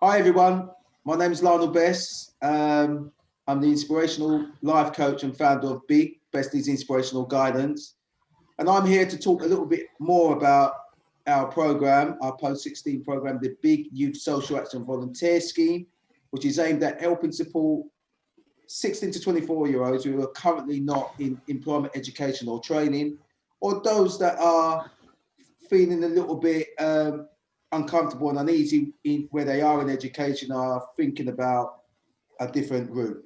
Hi everyone, my name is Lionel Bess. I'm the inspirational life coach and founder of BiG, Bestie's Inspirational Guidance. And I'm here to talk a little bit more about our program, our post-16 program, the BiG Youth Social Action Volunteer Scheme, which is aimed at helping support 16 to 24-year-olds who are currently not in employment, education or training, or those that are feeling a little bit uncomfortable and uneasy in where they are in education, are thinking about a different route.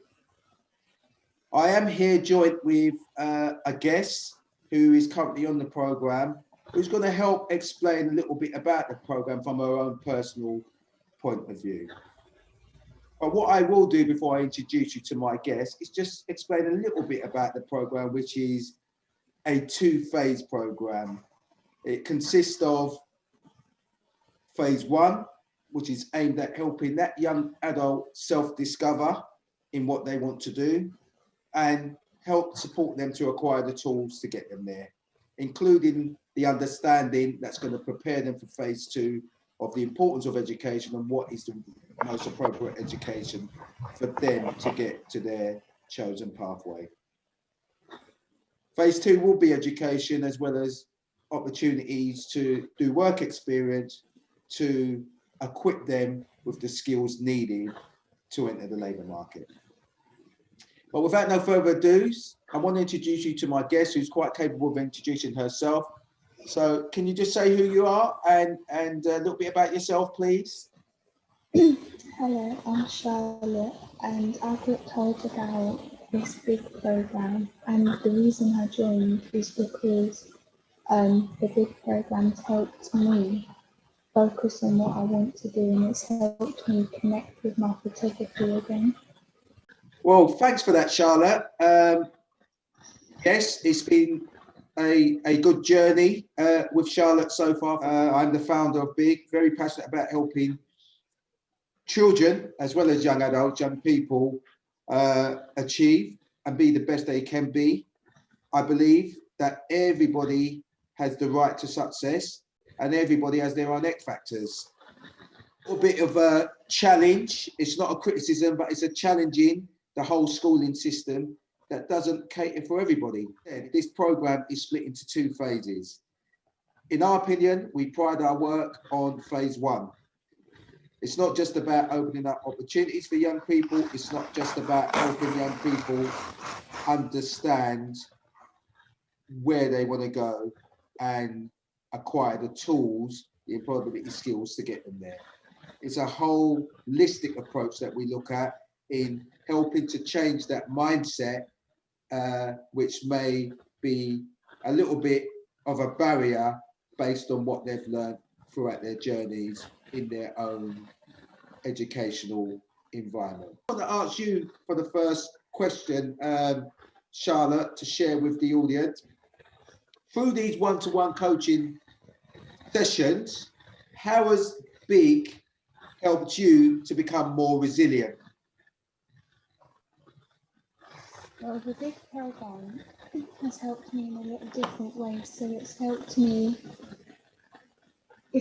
I am here joined with a guest who is currently on the program, who's going to help explain a little bit about the program from her own personal point of view. But what I will do before I introduce you to my guest is just explain a little bit about the program, which is a two-phase program. It consists of phase one, which is aimed at helping that young adult self-discover in what they want to do and help support them to acquire the tools to get them there, including the understanding that's going to prepare them for phase two of the importance of education and what is the most appropriate education for them to get to their chosen pathway. Phase two will be education as well as opportunities to do work experience to equip them with the skills needed to enter the labour market. But without no further ado, I want to introduce you to my guest who's quite capable of introducing herself. So can you just say who you are and a little bit about yourself, please? Hello, I'm Charlotte and I got told about this BiG program, and the reason I joined is because the BiG program's helped me focus on what I want to do, and it's helped me connect with my photography again. Well, thanks for that, Charlotte. Yes, it's been a good journey with Charlotte so far. I'm the founder of BiG, very passionate about helping children as well as young adults, young people achieve and be the best they can be. I believe that everybody has the right to success and everybody has their own X factors. A little bit of a challenge. It's not a criticism, but it's a challenging the whole schooling system that doesn't cater for everybody. This program is split into two phases. In our opinion, we pride our work on phase one. It's not just about opening up opportunities for young people. It's not just about helping young people understand where they want to go and acquire the tools, the employability skills to get them there. It's a holistic approach that we look at in helping to change that mindset, which may be a little bit of a barrier based on what they've learned throughout their journeys in their own educational environment. I want to ask you for the first question, Charlotte, to share with the audience. Through these one-to-one coaching sessions, how has BiG helped you to become more resilient? Well, the BiG program has helped me in a lot of different ways. So it's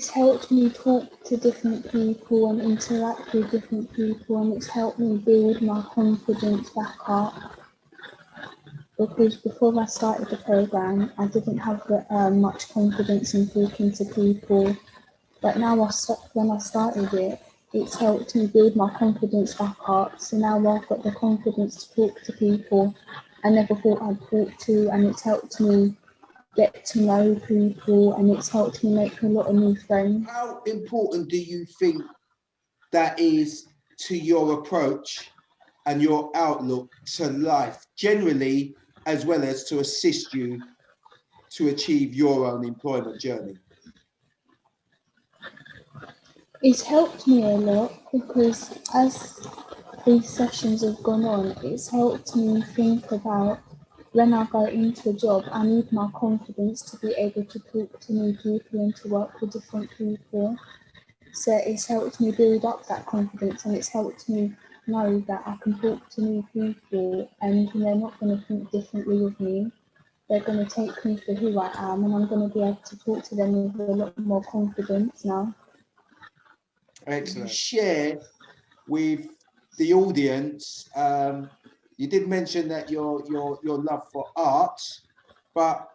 helped me talk to different people and interact with different people, and it's helped me build my confidence back up. Because before I started the program, I didn't have much confidence in talking to people. But now when I started it, it's helped me build my confidence back up. So now I've got the confidence to talk to people I never thought I'd talk to, and it's helped me get to know people, and it's helped me make a lot of new friends. How important do you think that is to your approach and your outlook to life generally, as well as to assist you to achieve your own employment journey? It's helped me a lot because as these sessions have gone on, it's helped me think about when I go into a job, I need my confidence to be able to talk to new people and to work with different people. So it's helped me build up that confidence, and it's helped me know that I can talk to new people and they're not going to think differently of me. They're going to take me for who I am, and I'm going to be able to talk to them with a lot more confidence now. Excellent. Share with the audience. You did mention that your love for art, but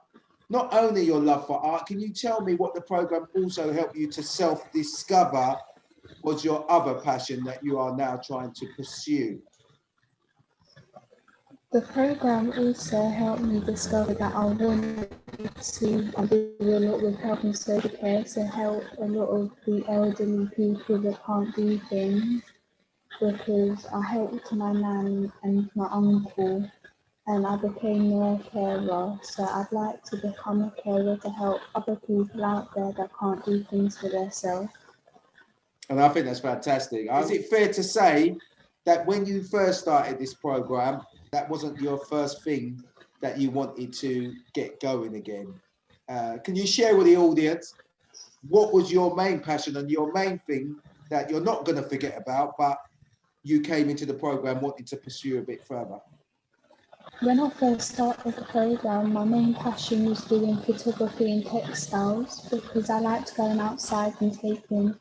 not only your love for art. Can you tell me what the program also helped you to self-discover was your other passion that you are now trying to pursue? The program also helped me discover that I wanted to do a lot with health and social care, to help a lot of the elderly people that can't do things, because I helped my nan and my uncle and I became their carer. So I'd like to become a carer to help other people out there that can't do things for themselves. And I think that's fantastic. Is it fair to say that when you first started this program, that wasn't your first thing that you wanted to get going again? Can you share with the audience what was your main passion and your main thing that you're not going to forget about, but you came into the program wanting to pursue a bit further? When I first started the program, my main passion was doing photography and textiles, because I liked going outside and taking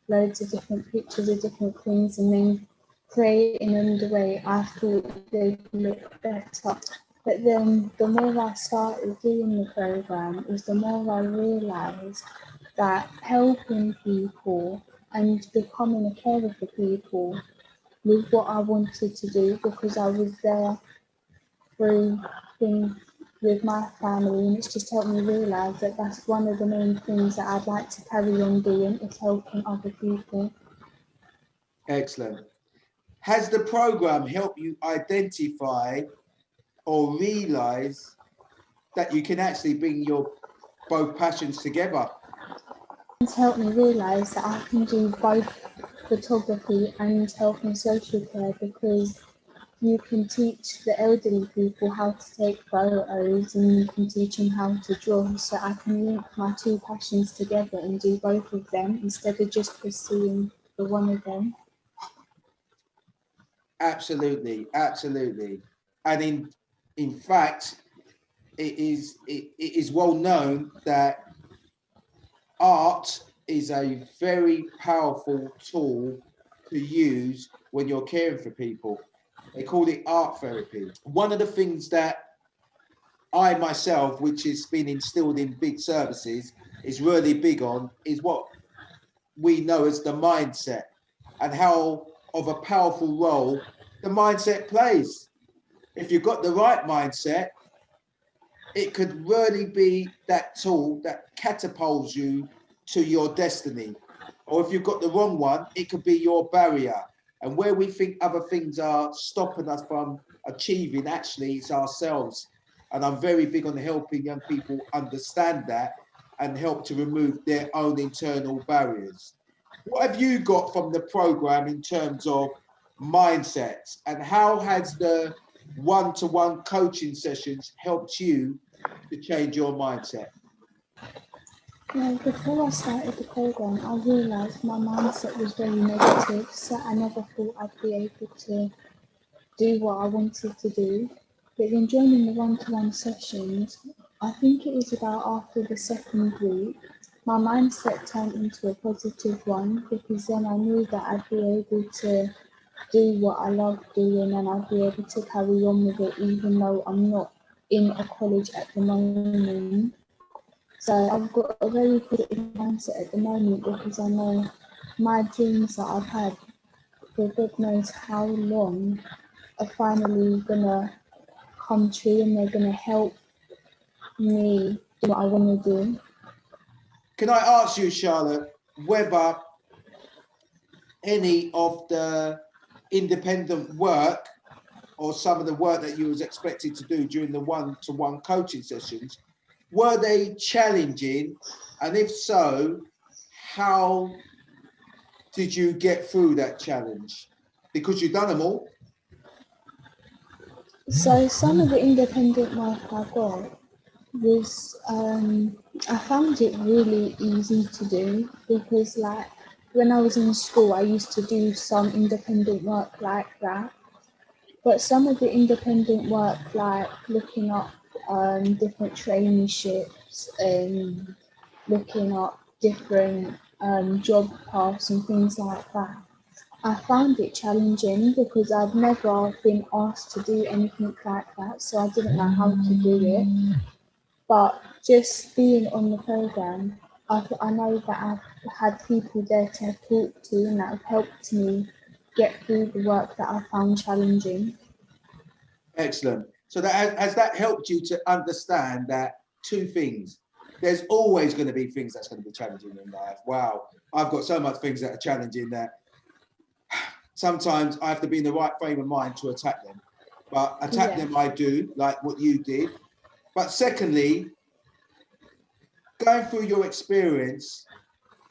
loads of different pictures of different things and then creating them the way I thought they'd look better. But then the more I started doing the program is the more I realised that helping people and becoming a carer for people was what I wanted to do, because I was there through things with my family, and it's just helped me realise that that's one of the main things that I'd like to carry on doing, is helping other people. Excellent. Has the program helped you identify or realize that you can actually bring your both passions together? It's helped me realise that I can do both photography and health and social care, because you can teach the elderly people how to take photos and you can teach them how to draw. So I can link my two passions together and do both of them instead of just pursuing the one of them. Absolutely, absolutely. And in fact, it is well known that art is a very powerful tool to use when you're caring for people. They call it art therapy. One of the things that I myself, which has been instilled in BiG services, is really big on, is what we know as the mindset, and how of a powerful role the mindset plays. If you've got the right mindset, it could really be that tool that catapults you to your destiny. Or if you've got the wrong one, it could be your barrier. And where we think other things are stopping us from achieving, actually, it's ourselves. And I'm very big on helping young people understand that and help to remove their own internal barriers. What have you got from the program in terms of mindsets, and how has the one-to-one coaching sessions helped you to change your mindset? Well, before I started the program, I realised my mindset was very negative, so I never thought I'd be able to do what I wanted to do. But then joining the one-to-one sessions, I think it was about after the second week, my mindset turned into a positive one, because then I knew that I'd be able to do what I love doing and I'd be able to carry on with it even though I'm not in a college at the moment. So I've got a very positive mindset at the moment, because I know my dreams that I've had for God knows how long are finally gonna come true, and they're gonna help me do what I want to do. Can I ask you, Charlotte, whether any of the independent work or some of the work that you was expected to do during the one-to-one coaching sessions, were they challenging? And if so, how did you get through that challenge? Because you've done them all. So some of the independent work I got was I found it really easy to do, because like when I was in school I used to do some independent work like that, but some of the independent work like looking up different traineeships and looking up different job paths and things like that. I found it challenging because I'd never been asked to do anything like that, so I didn't know how to do it. But just being on the program, I know that I've had people there to talk to and that have helped me get through the work that I found challenging. Excellent. So that has that helped you to understand that two things? There's always going to be things that's going to be challenging in life. Wow, I've got so much things that are challenging that sometimes I have to be in the right frame of mind to attack them. But attack them I do, like what you did. But secondly, going through your experience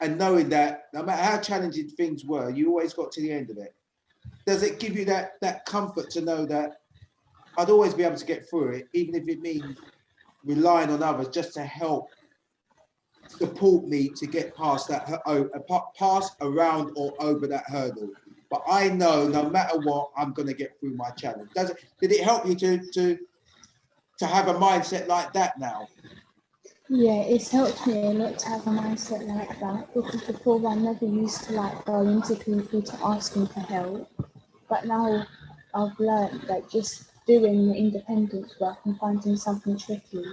and knowing that no matter how challenging things were, you always got to the end of it. Does it give you that comfort to know that I'd always be able to get through it, even if it means relying on others just to help support me to get past that, pass around or over that hurdle? But I know no matter what, I'm going to get through my challenge. Did it help you to have a mindset like that now? Yeah, it's helped me a lot to have a mindset like that because before I never used to like go into people to ask them for help. But now I've learned that just doing the independence work and finding something tricky,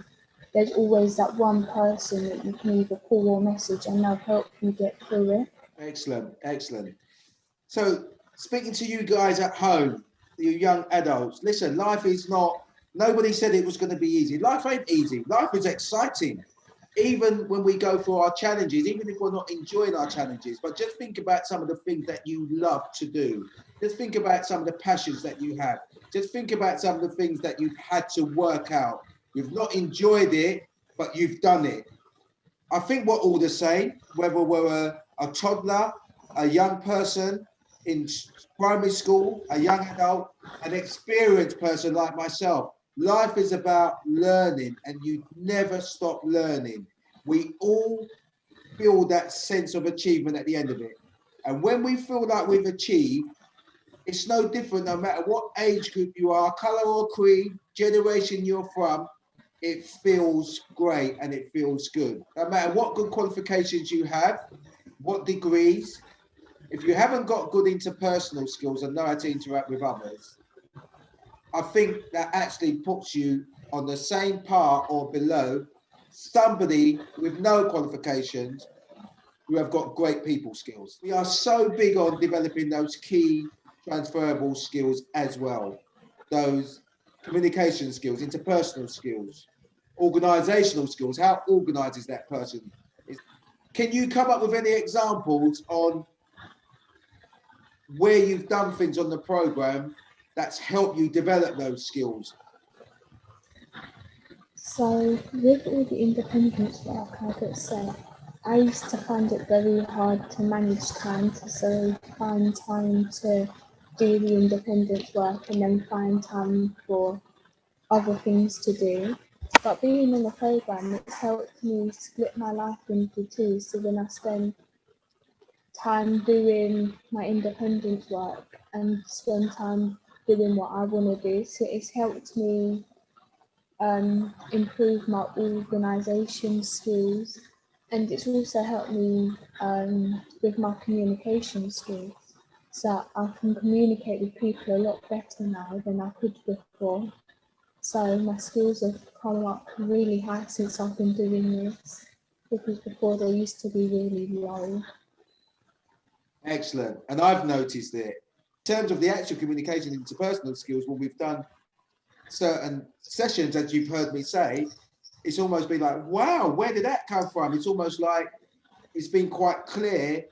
there's always that one person that you can either call or message and they'll help you get through it. Excellent, excellent. So speaking to you guys at home, you young adults, listen, life is not, nobody said it was going to be easy. Life ain't easy. Life is exciting. Even when we go for our challenges, even if we're not enjoying our challenges, but just think about some of the things that you love to do. Just think about some of the passions that you have. Just think about some of the things that you've had to work out. You've not enjoyed it, but you've done it. I think we're all the same, whether we're a toddler, a young person in primary school, a young adult, an experienced person like myself. Life is about learning and you never stop learning. We all feel that sense of achievement at the end of it. And when we feel like we've achieved, it's no different no matter what age group you are, color or creed, generation you're from, it feels great and it feels good. No matter what good qualifications you have, what degrees, if you haven't got good interpersonal skills and know how to interact with others, I think that actually puts you on the same par or below somebody with no qualifications who have got great people skills. We are so big on developing those key transferable skills as well. Those communication skills, interpersonal skills, organizational skills. How organized is that person? Can you come up with any examples on where you've done things on the program that's helped you develop those skills? So with all the independence work I got set, I used to find it very hard to manage time to find time to do the independence work and then find time for other things to do. But being in the program, it's helped me split my life into two. So when I spend time doing my independence work and spend time doing what I want to do, so it's helped me improve my organisation skills, and it's also helped me with my communication skills. So I can communicate with people a lot better now than I could before. So my skills have come up really high since I've been doing this, because before they used to be really low. Excellent. And I've noticed it. In terms of the actual communication and interpersonal skills, when we've done certain sessions, as you've heard me say, it's almost been like, wow, where did that come from? It's almost like it's been quite clear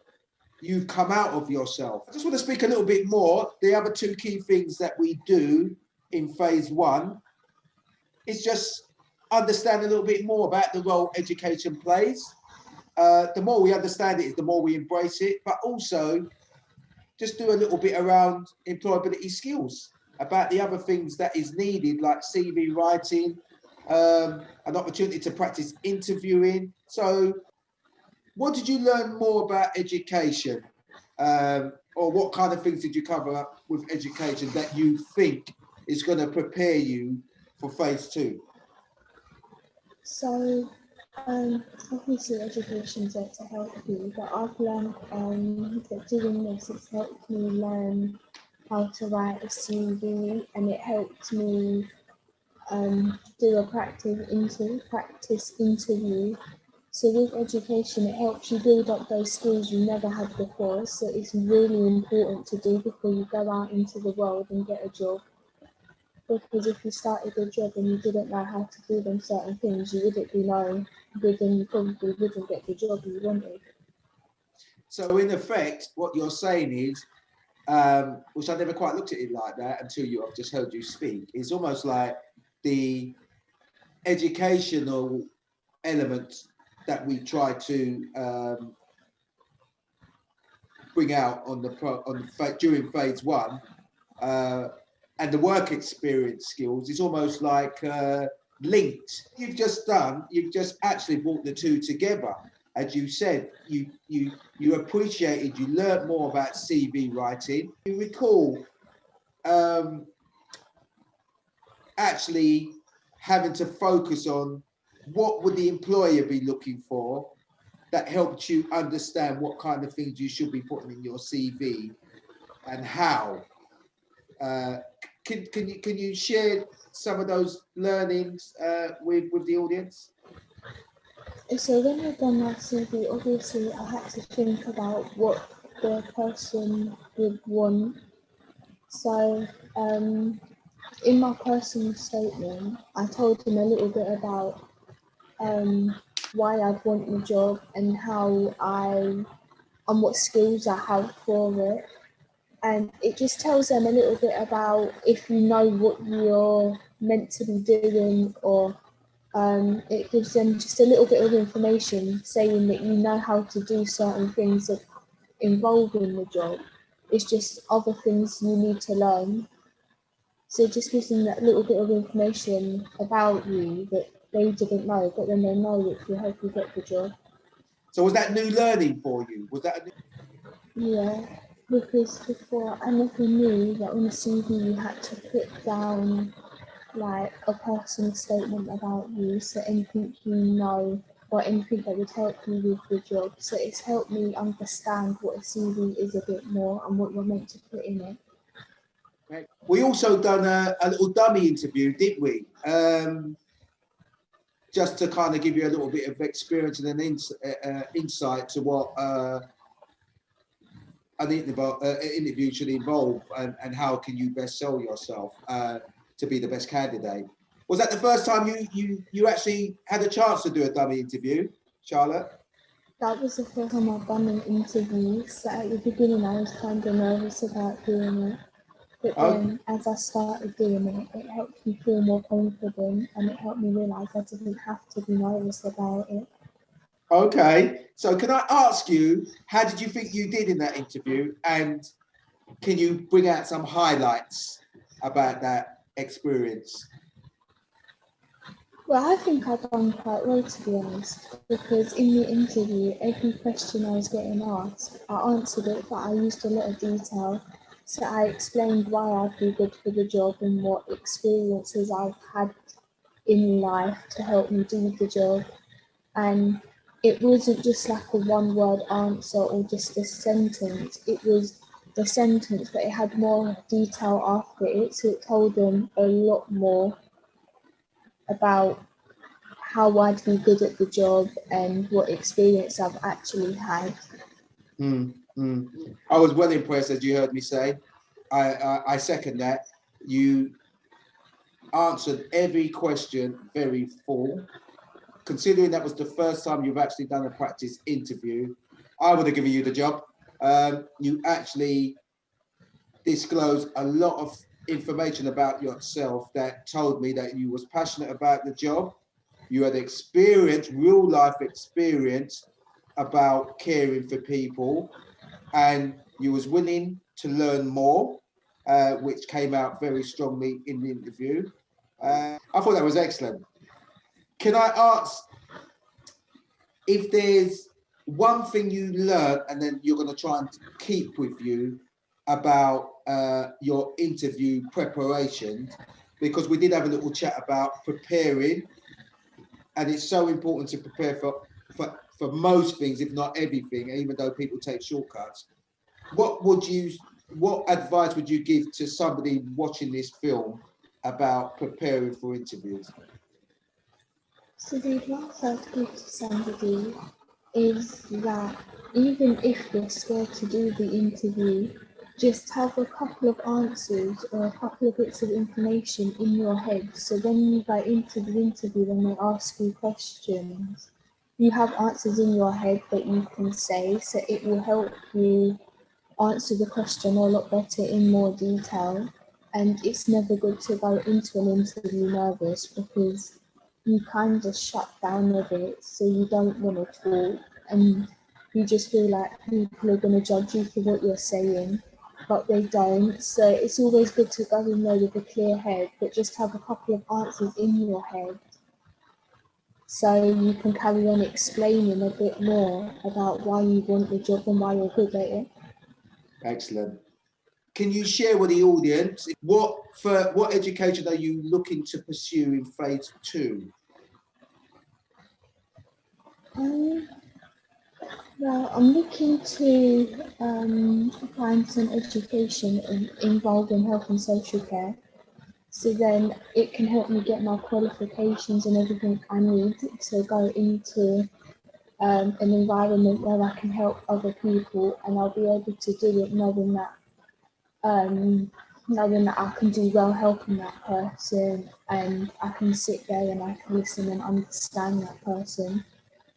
you've come out of yourself. I just want to speak a little bit more. The other two key things that we do in phase one is just understand a little bit more about the role education plays. The more we understand it, the more we embrace it, but also just do a little bit around employability skills, about the other things that is needed, like CV writing, an opportunity to practice interviewing. So what did you learn more about education? Or what kind of things did you cover with education that you think is going to prepare you for phase two? So Obviously education's there to help you, but I've learned that doing this has helped me learn how to write a CV, and it helped me do a practice interview. So with education, it helps you build up those skills you never had before. So it's really important to do before you go out into the world and get a job. Because if you started a job and you didn't know how to do them certain things, you wouldn't be known good and you probably wouldn't get the job you wanted. So in effect, what you're saying is, which I never quite looked at it like that until I've just heard you speak, it's almost like the educational elements that we try to bring out during phase one, and the work experience skills is almost like linked. You've just actually brought the two together. As you said, you appreciated, you learned more about CV writing. You recall actually having to focus on what would the employer be looking for, that helped you understand what kind of things you should be putting in your CV and how. Can you share some of those learnings with the audience? So when I've done my CV, obviously I had to think about what the person would want. So in my personal statement, I told him a little bit about why I'd want the job and and what skills I have for it. And it just tells them a little bit about if you know what you're meant to be doing, or it gives them just a little bit of information saying that you know how to do certain things that involve in the job. It's just other things you need to learn. So it just gives them that little bit of information about you that they didn't know, but then they know it will help you get the job. So was that new learning for you? Was that Yeah, because before I never knew that on a CV you had to put down like a personal statement about you, so anything you know or anything that would help you with the job. So it's helped me understand what a CV is a bit more and what you're meant to put in it. okay? We also done a little dummy interview, didn't we? Just to kind of give you a little bit of experience and an insight to what an interview should involve, and how can you best sell yourself to be the best candidate. Was that the first time you actually had a chance to do a dummy interview, Charlotte? That was the first time I've done an interview, so at the beginning I was kind of nervous about doing it. But Oh, then as I started doing it, it helped me feel more confident and it helped me realise I didn't have to be nervous about it. okay. So can I ask you, how did you think you did in that interview? And can you bring out some highlights about that experience? Well, I think I've done quite well, to be honest, because in the interview, every question I was getting asked, I answered it, but I used a lot of detail. So I explained why I'd be good for the job and what experiences I've had in life to help me do the job. And it wasn't just like a one word answer or just a sentence, it was the sentence, but it had more detail after it. So it told them a lot more about how I'd be good at the job and what experience I've actually had. Mm, mm. I was well impressed, as you heard me say. I second that. You answered every question very full. Considering that was the first time you've actually done a practice interview, I would have given you the job. You actually disclosed a lot of information about yourself that told me that you was passionate about the job. You had experience, real life experience about caring for people, and you was willing to learn more, which came out very strongly in the interview. I thought that was excellent. Can I ask if there's one thing you learn and then you're going to try and keep with you about your interview preparation, because we did have a little chat about preparing and it's so important to prepare for most things, if not everything, even though people take shortcuts. What advice would you give to somebody watching this film about preparing for interviews? So the advice I'd give to somebody is that even if you're scared to do the interview, just have a couple of answers or a couple of bits of information in your head. So when you go into the interview and they ask you questions, you have answers in your head that you can say, so it will help you answer the question a lot better in more detail. And it's never good to go into an interview nervous because you kind of shut down a bit, so you don't want to talk and you just feel like people are going to judge you for what you're saying, but they don't. So it's always good to go in there with a clear head, but just have a couple of answers in your head so you can carry on explaining a bit more about why you want the job and why you're good at it. Excellent. Can you share with the audience what education are you looking to pursue in phase 2? Well, I'm looking to find some education involved in health and social care. So then it can help me get my qualifications and everything I need to go into an environment where I can help other people, and I'll be able to do it knowing that I can do well helping that person, and I can sit there and I can listen and understand that person.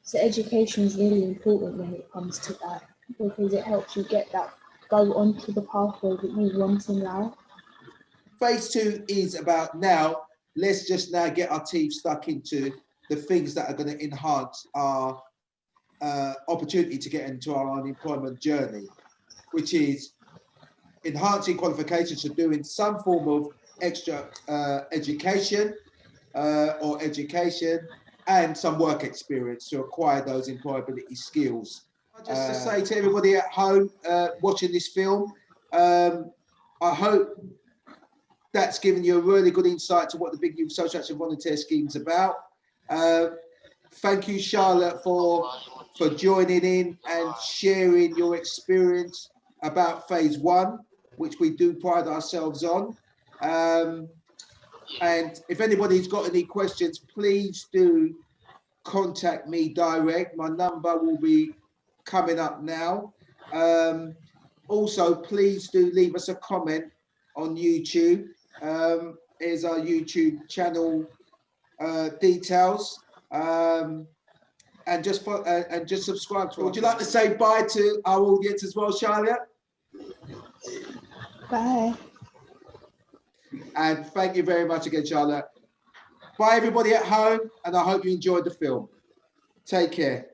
So education is really important when it comes to that because it helps you go onto the pathway that you want in life. Phase 2 is about now, let's just now get our teeth stuck into the things that are going to enhance our opportunity to get into our unemployment journey, which is enhancing qualifications, so doing some form of extra education and some work experience to acquire those employability skills. Just to say to everybody at home watching this film, I hope that's given you a really good insight to what the BiG Youth Social Action Volunteer Scheme is about. Thank you, Charlotte, for joining in and sharing your experience about phase 1, which we do pride ourselves on. And if anybody's got any questions, please do contact me direct. My number will be coming up now. Also, please do leave us a comment on YouTube. Here's our YouTube channel details. And just subscribe to us. Would you like to say bye to our audience as well, Charlotte? Bye. And thank you very much again, Charlotte. Bye, everybody at home, and I hope you enjoyed the film. Take care.